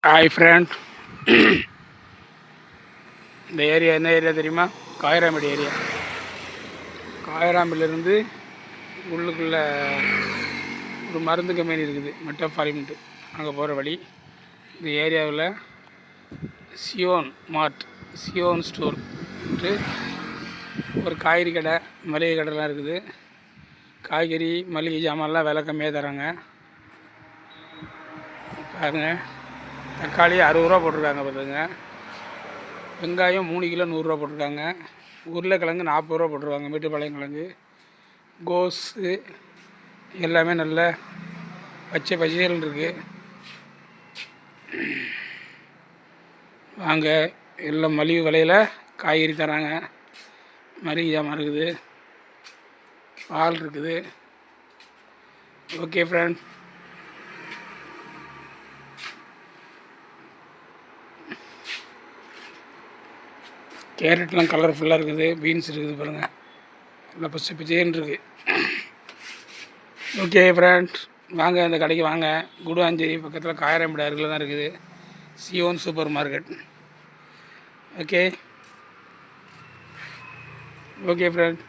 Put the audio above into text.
Hi friend. இந்த area என்ன area தெரியுமா? காயராம்பேடு ஏரியா. காயராம்பேடிலேருந்து உள்ளுக்குள்ளே ஒரு மருந்து கம்பெனி இருக்குது, மெட்டஃபார்மின்ட்டு. அங்கே போகிற வழி. இந்த ஏரியாவில் சியோன் மார்ட், சியோன் ஸ்டோர்ன்ட்டு ஒரு காய்கறி கடை, மளிகை கடைலாம் இருக்குது. காய்கறி மளிகை ஜாமான்லாம் விலை கம்மியாக தராங்க. பாருங்கள், தக்காளி 60 ரூபா போட்டிருக்காங்க பார்த்துங்க. வெங்காயம் 3 கிலோ 100 ரூபா போட்டிருக்காங்க. உருளைக்கிழங்கு 40 ரூபா போட்டிருக்காங்க. மேட்டுப்பாளையம் கிழங்கு, கோஸு எல்லாமே நல்ல பச்சை பச்சைகள் இருக்குது. வாங்க, எல்லாம் மலிவு விலையில் காய்கறி தராங்க. மளிகை ஜாமான் இருக்குது, பால் இருக்குது. ஓகே ஃப்ரெண்ட், கேரட்லாம் கலர்ஃபுல்லாக இருக்குது. பீன்ஸ் இருக்குது பாருங்கள், எல்லாம் பச்சை பச்சைன்னு இருக்குது. ஓகே ஃப்ரெண்ட், வாங்க இந்த கடைக்கு வாங்க. குடுவாஞ்சேரி பக்கத்தில் காயராம்பேடு அருகில் தான் இருக்குது Zion super market. Okay okay friend.